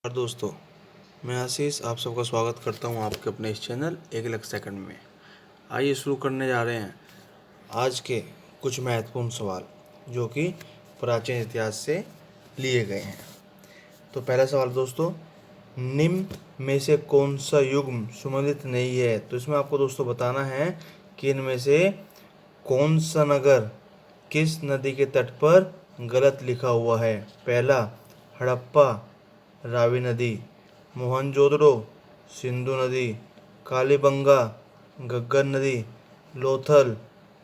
और दोस्तों, मैं आशीष आप सबका स्वागत करता हूं आपके अपने इस चैनल 1 लाख सेकंड में। आइए शुरू करने जा रहे हैं आज के कुछ महत्वपूर्ण सवाल जो कि प्राचीन इतिहास से लिए गए हैं। तो पहला सवाल दोस्तों, निम्न में से कौन सा युग्म सुमेलित नहीं है? तो इसमें आपको दोस्तों बताना है कि इनमें से कौन सा नगर किस नदी के तट पर गलत लिखा हुआ है। पहला, हड़प्पा रावी नदी, मोहनजोदड़ो सिंधु नदी, कालीबंगा घग्गर नदी, लोथल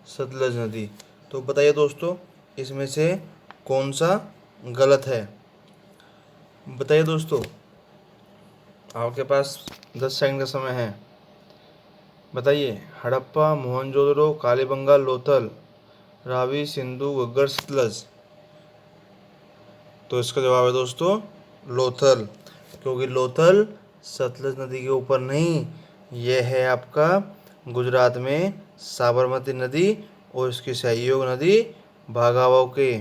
सतलज नदी। तो बताइए दोस्तों, इसमें से कौन सा गलत है? बताइए दोस्तों, आपके पास 10 सेकंड का समय है। बताइए, हड़प्पा, मोहनजोदड़ो, कालीबंगा, लोथल, रावी, सिंधु, घग्गर, सतलज। तो इसका जवाब है दोस्तों लोथल, क्योंकि लोथल सतलज नदी के ऊपर नहीं, यह है आपका गुजरात में साबरमती नदी और इसकी सहयोग नदी भागावो के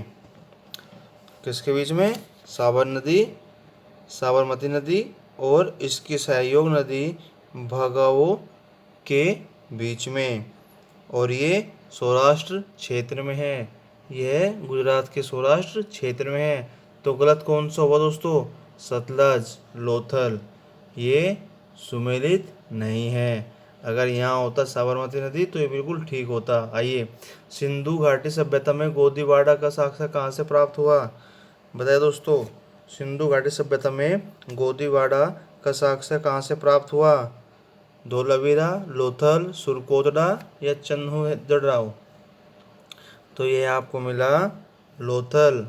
किसके बीच में? साबरमती नदी और इसकी सहयोग नदी भागावो के बीच में, और ये सौराष्ट्र क्षेत्र में है। यह गुजरात के सौराष्ट्र क्षेत्र में है। तो गलत कौन सा होगा दोस्तों? सतलज, लोथल, ये सुमेलित नहीं है। अगर यहाँ होता साबरमती नदी तो ये बिल्कुल ठीक होता। आइए, सिंधु घाटी सभ्यता में गोदीवाड़ा का साक्ष्य कहाँ से प्राप्त हुआ? बताइए दोस्तों, सिंधु घाटी सभ्यता में गोदीवाड़ा का साक्ष्य कहाँ से प्राप्त हुआ? धोलावीरा, लोथल, सुरकोतड़ा या चन्हुदड़ाओ? तो ये आपको मिला लोथल।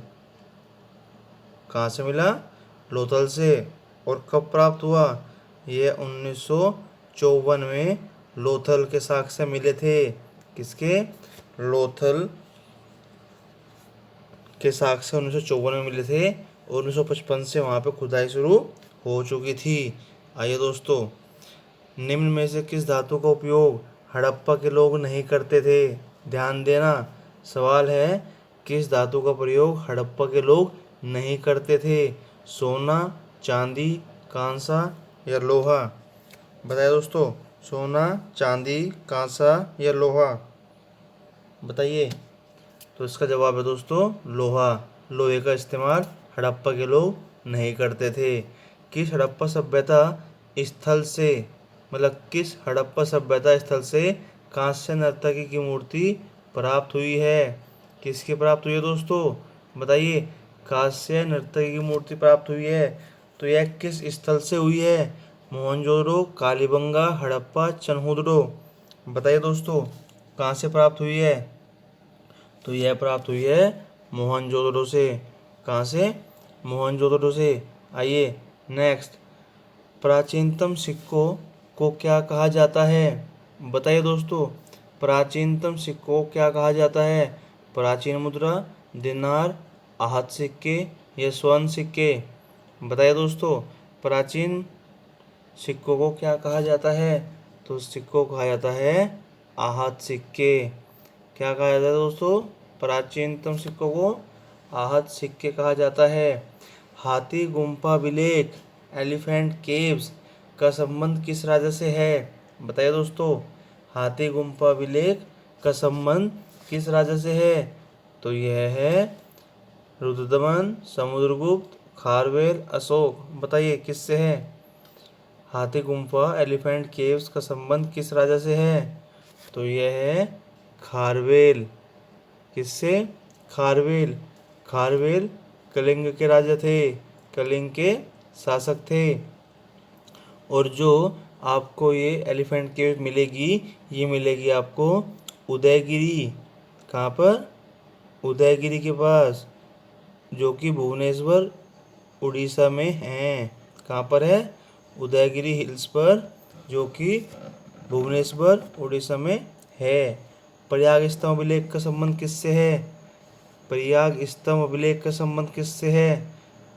कहाँ से मिला? लोथल से। और कब प्राप्त हुआ? ये 1954 में लोथल के साक्ष्य मिले थे। किसके? लोथल के साक्ष्य 1954 में मिले थे और 1955 से वहाँ पे खुदाई शुरू हो चुकी थी। आइए दोस्तों, निम्न में से किस धातु का उपयोग हड़प्पा के लोग नहीं करते थे? ध्यान देना, सवाल है किस धातु का प्रयोग हड़प्पा के लोग नहीं करते थे? सोना, चांदी, कांसा या लोहा? बताइए दोस्तों, सोना, चांदी, कांसा या लोहा? बताइए। तो इसका जवाब है दोस्तों लोहा। लोहे का इस्तेमाल हड़प्पा के लोग नहीं करते थे। किस हड़प्पा सभ्यता स्थल से किस हड़प्पा सभ्यता स्थल से कांस्य नर्तकी की मूर्ति प्राप्त हुई है? किसकी प्राप्त हुई है दोस्तों? बताइए। कांस्य नर्तकी की मूर्ति प्राप्त हुई है, तो यह किस स्थल से हुई है? मोहनजोदड़ो, कालीबंगा, हड़प्पा, चन्हुदड़ो? बताइए दोस्तों, कहाँ से प्राप्त हुई है? तो यह प्राप्त हुई है मोहनजोदड़ो से। कहाँ से? मोहनजोदड़ो से। आइए नेक्स्ट, प्राचीनतम सिक्कों को क्या कहा जाता है? बताइए दोस्तों, प्राचीनतम सिक्कों को क्या कहा जाता है? प्राचीन मुद्रा, दिनार, आहत सिक्के या स्वर्ण सिक्के? बताइए दोस्तों, प्राचीन सिक्कों को क्या कहा जाता है? तो सिक्कों को कहा जाता है आहत सिक्के। क्या कहा जाता है दोस्तों? प्राचीनतम सिक्कों को आहत सिक्के कहा जाता है। हाथी गुम्फा अभिलेख, एलिफेंट केव्स का संबंध किस राजा से है? बताइए दोस्तों, हाथी गुम्फा अभिलेख का संबंध किस राजा से है? तो यह है रुद्रदमन, समुद्रगुप्त, खारवेल, अशोक। बताइए किससे है? हाथी गुम्फा एलिफेंट केव्स का संबंध किस राजा से है? तो यह है खारवेल। किससे? खारवेल। खारवेल कलिंग के राजा थे, कलिंग के शासक थे। और जो आपको ये एलिफेंट केव मिलेगी, ये मिलेगी आपको उदयगिरी। कहाँ पर? उदयगिरी के पास, जो कि भुवनेश्वर उड़ीसा में है। कहाँ पर है? उदयगिरी हिल्स पर, जो कि भुवनेश्वर उड़ीसा में है। प्रयाग स्तंभ अभिलेख का संबंध किससे है? प्रयाग स्तंभ अभिलेख का संबंध किससे है?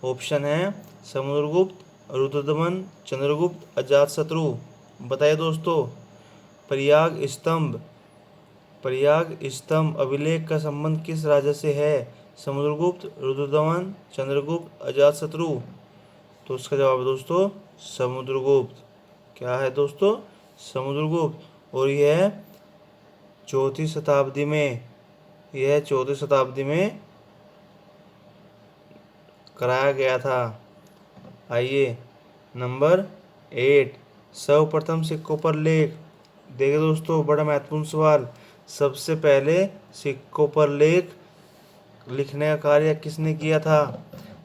ऑप्शन है समुद्रगुप्त, रुद्रदमन, चंद्रगुप्त, अजातशत्रु। बताइए दोस्तों, प्रयाग स्तंभ अभिलेख का संबंध किस राजा से है? समुद्रगुप्त, रुद्रदमन, चंद्रगुप्त, अजातशत्रु? तो उसका जवाब है दोस्तों समुद्रगुप्त। क्या है दोस्तों? समुद्रगुप्त। और यह चौथी शताब्दी में कराया गया था। आइए नंबर 8, सर्वप्रथम सिक्कों पर लेख। देखिए दोस्तों, बड़ा महत्वपूर्ण सवाल। सबसे पहले सिक्कों पर लेख लिखने का कार्य किसने किया था?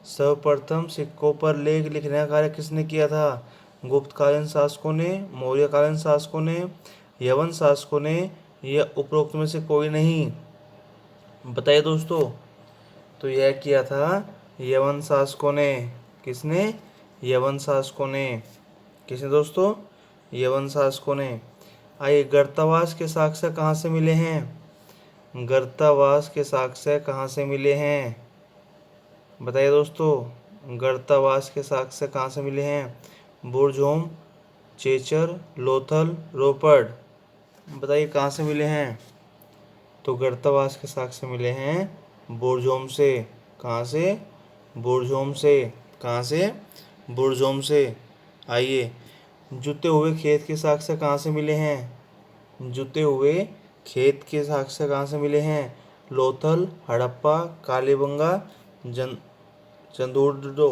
सर्वप्रथम सिक्कों पर लेख लिखने का कार्य किसने किया था? गुप्तकालीन शासकों ने, मौर्यकालीन शासकों ने, यवन शासकों ने, या उपरोक्त में से कोई नहीं? बताइए दोस्तों। तो यह किया था यवन शासकों ने। किसने? यवन शासकों ने। किसने दोस्तों? यवन शासकों ने। आइए, गर्तावास के साक्ष्य कहाँ से मिले हैं? गर्तावास के साक्ष्य कहाँ से मिले हैं? बताइए दोस्तों, गर्तावास के साक्ष्य कहाँ से मिले हैं? बुरजोम, चेचर, लोथल, रोपर्ड। बताइए कहाँ से मिले हैं? तो गर्तावास के साक्ष्य मिले हैं बुरजोम से। कहाँ से? बुरजोम से। कहाँ से? बुरजोम से। आइए, जुते हुए खेत के साक्ष्य कहाँ से मिले हैं? जुते हुए खेत के साक्ष्य कहाँ से मिले हैं? लोथल, हड़प्पा, कालीबंगा, चंदूरडो।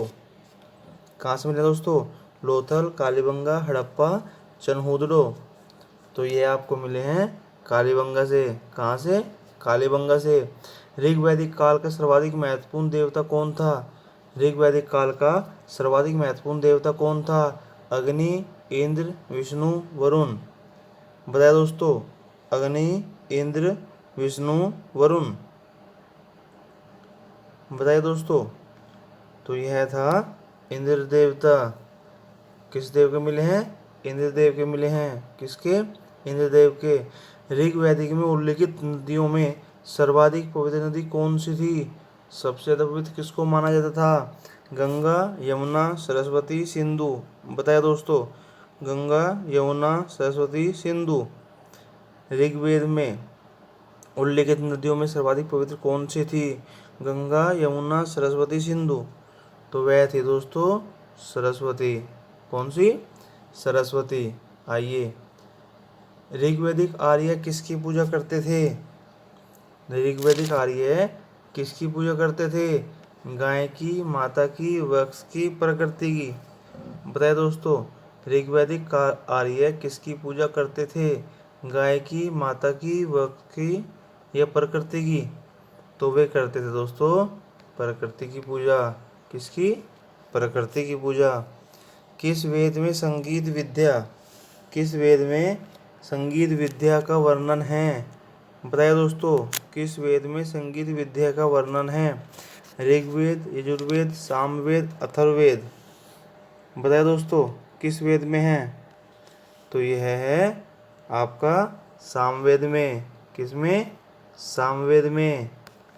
कहाँ से मिले दोस्तों? लोथल, कालीबंगा, हड़प्पा, चनहुदड़ो। तो ये आपको मिले हैं कालीबंगा से। कहाँ से? कालीबंगा से। ऋग्वैदिक काल का सर्वाधिक महत्वपूर्ण देवता कौन था? ऋग्वैदिक काल का सर्वाधिक महत्वपूर्ण देवता कौन था? अग्नि, इंद्र, विष्णु, वरुण। बताया दोस्तों, अग्नि, इंद्र, विष्णु, वरुण। बताइए दोस्तों। तो यह था इंद्र देवता। किस देव के मिले हैं? इंद्रदेव के मिले हैं। किसके? इंद्रदेव के। ऋग्वैदिक में उल्लिखित नदियों में सर्वाधिक पवित्र नदी कौन सी थी? सबसे ज्यादा पवित्र किसको माना जाता था? गंगा, यमुना, सरस्वती, सिंधु। बताया दोस्तों, गंगा, यमुना, सरस्वती, सिंधु। ऋग्वेद में उल्लिखित नदियों में सर्वाधिक पवित्र कौन सी थी? गंगा, यमुना, सरस्वती, सिंधु। तो वह थी दोस्तों सरस्वती। कौन सी? सरस्वती। आइए, ऋग्वैदिक आर्य किसकी पूजा करते थे? ऋग्वैदिक आर्य किसकी पूजा करते थे? गाय की, माता की, वृक्ष की, प्रकृति की। बताइए दोस्तों, ऋग्वैदिक आर्य किसकी पूजा करते थे? गाय की, माता की, वृक्ष की, या प्रकृति की? तो वे करते थे दोस्तों प्रकृति की पूजा। किसकी? प्रकृति की पूजा। किस वेद में संगीत विद्या का वर्णन है? बताइए दोस्तों, किस वेद में संगीत विद्या का वर्णन है? ऋग्वेद, यजुर्वेद, सामवेद, अथर्ववेद। बताइए दोस्तों, किस वेद में है? तो यह है आपका सामवेद में। किसमें? सामवेद में।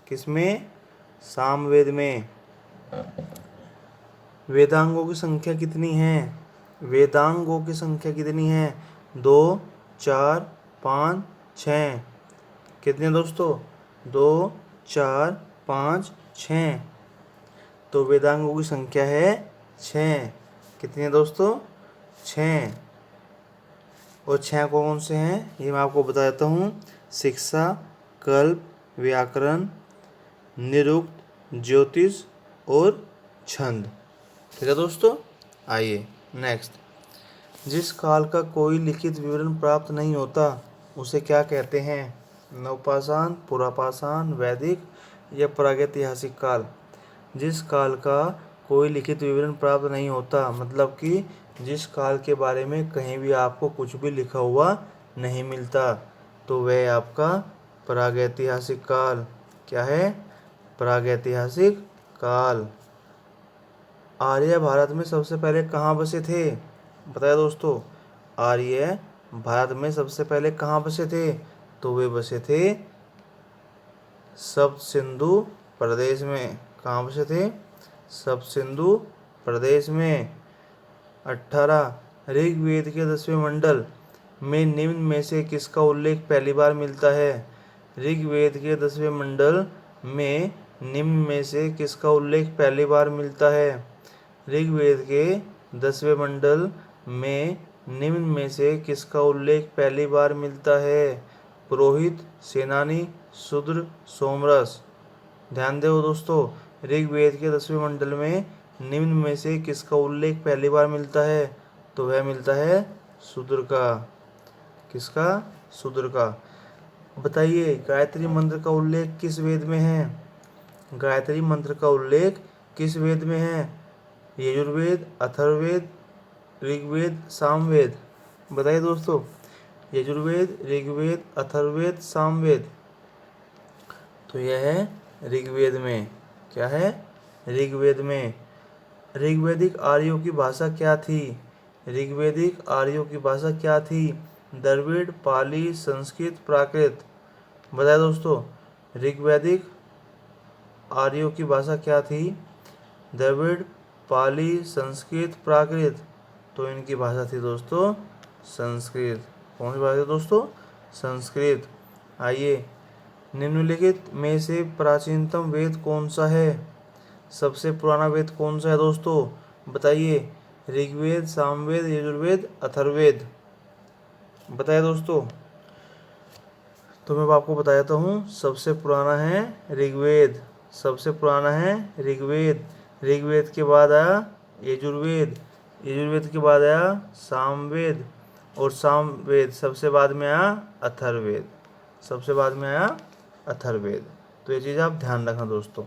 किसमें? सामवेद में। वेदांगों की संख्या कितनी है? वेदांगों की संख्या कितनी है? 2, 4, 5, 6। कितने दोस्तों? 2, 4, 5, 6। तो वेदांगों की संख्या है 6। कितने दोस्तों? 6। और 6 कौन से हैं ये मैं आपको बता देता हूँ। शिक्षा, कल्प, व्याकरण, निरुक्त, ज्योतिष और छंद। ठीक है दोस्तों। आइए नेक्स्ट। जिस काल का कोई लिखित विवरण प्राप्त नहीं होता उसे क्या कहते हैं? नवपाषाण, पुरापाषाण, वैदिक या प्रागैतिहासिक काल। जिस काल का कोई लिखित विवरण प्राप्त नहीं होता, मतलब कि जिस काल के बारे में कहीं भी आपको कुछ भी लिखा हुआ नहीं मिलता, तो वह आपका प्रागैतिहासिक काल। क्या है? प्रागैतिहासिक काल। आर्य भारत में सबसे पहले कहाँ बसे थे? बताया दोस्तों, आर्य भारत में सबसे पहले कहाँ बसे थे? तो वे बसे थे सप्त सिंधु प्रदेश में। कहाँ बसे थे? सप्त सिंधु प्रदेश में। 18 ऋग्वेद के 10वें मंडल में निम्न में से किसका उल्लेख पहली बार मिलता है? ऋग्वेद के 10वें मंडल में निम्न में से किसका उल्लेख पहली बार मिलता है? ऋग्वेद के 10वें मंडल में निम्न में से किसका उल्लेख पहली बार मिलता है? पुरोहित, सेनानी, शूद्र, सोमरस। ध्यान दो दोस्तों, ऋग्वेद के 10वें मंडल में निम्न में से किसका उल्लेख पहली बार मिलता है? तो वह मिलता है शूद्र का। किसका? शूद्र का। बताइए, गायत्री मंत्र का उल्लेख किस वेद में है? गायत्री मंत्र का उल्लेख किस वेद में है? यजुर्वेद, अथर्ववेद, ऋग्वेद, सामवेद। बताइए दोस्तों, यजुर्वेद, ऋग्वेद, अथर्ववेद, सामवेद। तो यह है ऋग्वेद में। क्या है? ऋग्वेद में। ऋग्वैदिक आर्यों की भाषा क्या थी? ऋग्वैदिक आर्यों की भाषा क्या थी? द्रविड़, पाली, संस्कृत, प्राकृत। बताया दोस्तों, ऋग्वैदिक आर्यों की भाषा क्या थी? द्रविड़, पाली, संस्कृत, प्राकृत। तो इनकी भाषा थी दोस्तों संस्कृत। कौन सी भाषा थी दोस्तों? संस्कृत। आइए, निम्नलिखित में से प्राचीनतम वेद कौन सा है? सबसे पुराना वेद कौन सा है दोस्तों? बताइए, ऋग्वेद, सामवेद, यजुर्वेद, अथर्ववेद। बताइए दोस्तों। तो मैं आपको बताता हूँ, सबसे पुराना है ऋग्वेद। सबसे पुराना है ऋग्वेद। ऋग्वेद के बाद आया यजुर्वेद। यजुर्वेद के बाद आया सामवेद। और सामवेद सबसे बाद में आया अथर्ववेद। सबसे बाद में आया अथर्ववेद। तो ये चीज़ आप ध्यान रखना दोस्तों।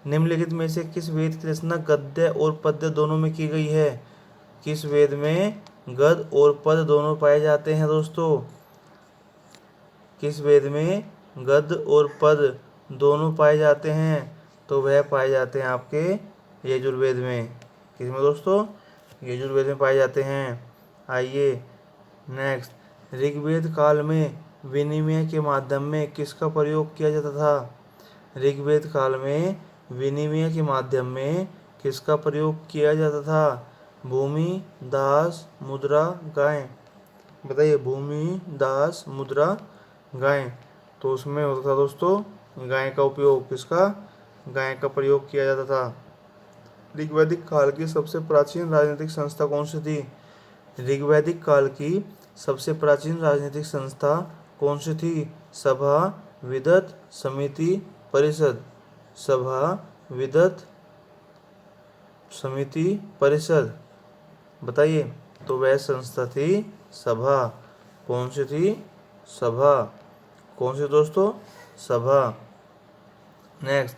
निम्नलिखित में से किस वेद की रचना गद्य और पद्य दोनों में की गई है? किस वेद में गद्य और पद्य दोनों पाए जाते हैं दोस्तों? किस वेद में गद्य और पद्य दोनों पाए जाते हैं? तो वह पाए जाते हैं आपके यजुर्वेद में। किसमें दोस्तों? यजुर्वेद में पाए जाते हैं। आइए नेक्स्ट, ऋग्वेद काल में विनिमय के माध्यम में किसका प्रयोग किया जाता था? ऋग्वेद काल में विनिमय के माध्यम में किसका प्रयोग किया जाता था? भूमि, दास, मुद्रा, गाय। बताइए, भूमि, दास, मुद्रा, गाय। तो उसमें होता था दोस्तों गाय का उपयोग। किसका? गाय का प्रयोग किया जाता था। ऋग्वैदिक काल की सबसे प्राचीन राजनीतिक संस्था कौन सी थी? ऋग्वैदिक काल की सबसे प्राचीन राजनीतिक संस्था कौन सी थी? सभा, विदत, समिति, परिषद। सभा, विदत, समिति, परिषद। बताइए, तो वह संस्था थी सभा। कौन सी थी? सभा। कौन सी दोस्तों? सभा। नेक्स्ट,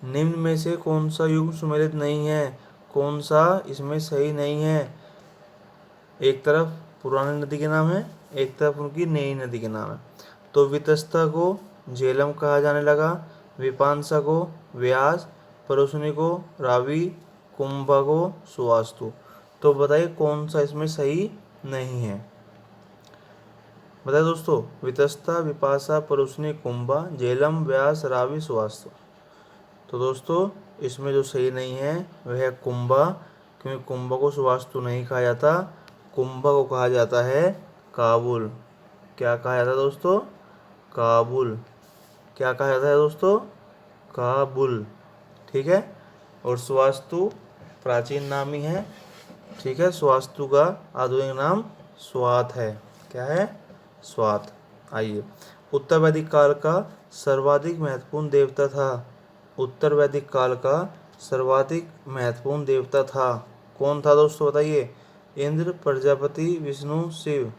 निम्न में से कौन सा युग सुमेलित नहीं है? कौन सा इसमें सही नहीं है? एक तरफ पुरानी नदी के नाम है, एक तरफ उनकी नई नदी के नाम है। तो वितस्ता को झेलम कहा जाने लगा, विपांसा को व्यास, परुशनी को रावी, कुंभा को सुवास्तु। तो बताइए, कौन सा इसमें सही नहीं है? बताइए दोस्तों, वितस्ता, विपाशा, परुशनी, कुंभा, झेलम, व्यास, रावी, सुवास्तु। तो दोस्तों, इसमें जो सही नहीं है वह है कुंभा, क्योंकि कुंभा को सुवास्तु नहीं कहा जाता। कुंभा को कहा जाता है काबुल। क्या कहा जाता है दोस्तों? काबुल। क्या कहा जाता है दोस्तों? काबुल। ठीक है। और सुवास्तु प्राचीन नाम ही है। ठीक है, सुवास्तु का आधुनिक नाम स्वात है। क्या है? स्वात। आइए, उत्तर वैदिक काल का सर्वाधिक महत्वपूर्ण देवता था। उत्तर वैदिक काल का सर्वाधिक महत्वपूर्ण देवता था। कौन था दोस्तों? बताइए। इंद्र, प्रजापति, विष्णु, शिव।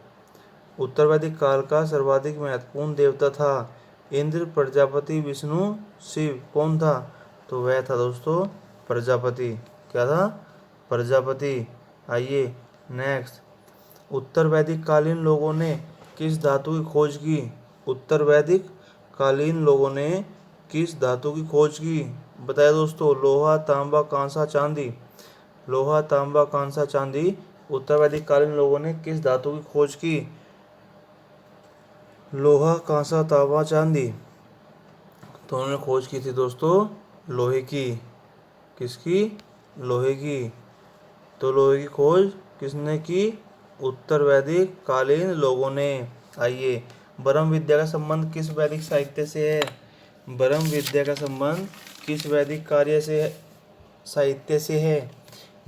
उत्तर वैदिक काल का सर्वाधिक महत्वपूर्ण देवता था इंद्र, प्रजापति, विष्णु, शिव। कौन था? तो वह था दोस्तों प्रजापति। क्या था? प्रजापति। आइए नेक्स्ट, उत्तर वैदिक कालीन लोगों ने किस धातु की खोज की? उत्तर वैदिक कालीन लोगों ने किस धातु की खोज की? बताया दोस्तों, लोहा, तांबा, कांसा, चांदी। लोहा, तांबा, कांसा, चांदी। उत्तर वैदिक कालीन लोगों ने किस धातु की खोज की? लोहा, कांसा, तांबा, चांदी। तो उन्होंने खोज की थी दोस्तों लोहे की। किसकी? लोहे की। तो लोहे की खोज किसने की? उत्तर वैदिक कालीन लोगों ने। आइए, ब्रह्म विद्या का संबंध किस वैदिक साहित्य से है? ब्रह्म विद्या का संबंध किस वैदिक कार्य से साहित्य से है?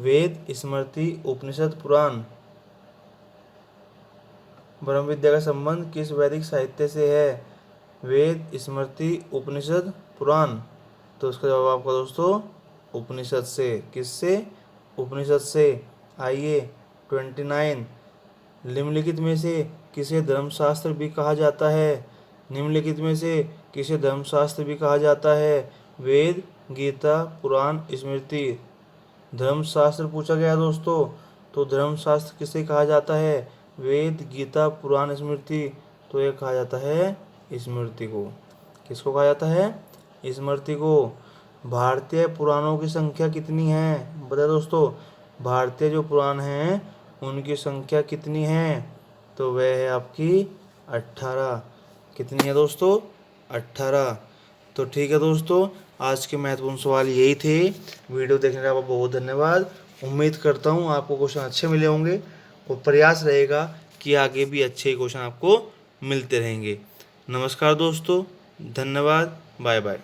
वेद, स्मृति, उपनिषद, पुराण। ब्रह्म विद्या का संबंध किस वैदिक साहित्य से है? वेद, स्मृति, उपनिषद, पुराण। तो इसका जवाब आपका दोस्तों उपनिषद से। किससे? उपनिषद से। आइए 29, निम्नलिखित में से किसे धर्मशास्त्र भी कहा जाता है? निम्नलिखित में से किसे धर्मशास्त्र भी कहा जाता है? वेद, गीता, पुराण, स्मृति। धर्मशास्त्र पूछा गया दोस्तों, तो धर्मशास्त्र किसे कहा जाता है? वेद, गीता, पुराण, स्मृति। तो ये कहा जाता है स्मृति को। किसको कहा जाता है? स्मृति को। भारतीय पुराणों की संख्या कितनी है? बताए दोस्तों, भारतीय जो पुराण हैं उनकी संख्या कितनी है? तो वह है आपकी 18। कितनी है दोस्तों? 18। तो ठीक है दोस्तों, आज के महत्वपूर्ण सवाल यही थे। वीडियो देखने का आपका बहुत धन्यवाद। उम्मीद करता हूँ आपको क्वेश्चन अच्छे मिले होंगे और प्रयास रहेगा कि आगे भी अच्छे क्वेश्चन आपको मिलते रहेंगे। नमस्कार दोस्तों, धन्यवाद, बाय बाय।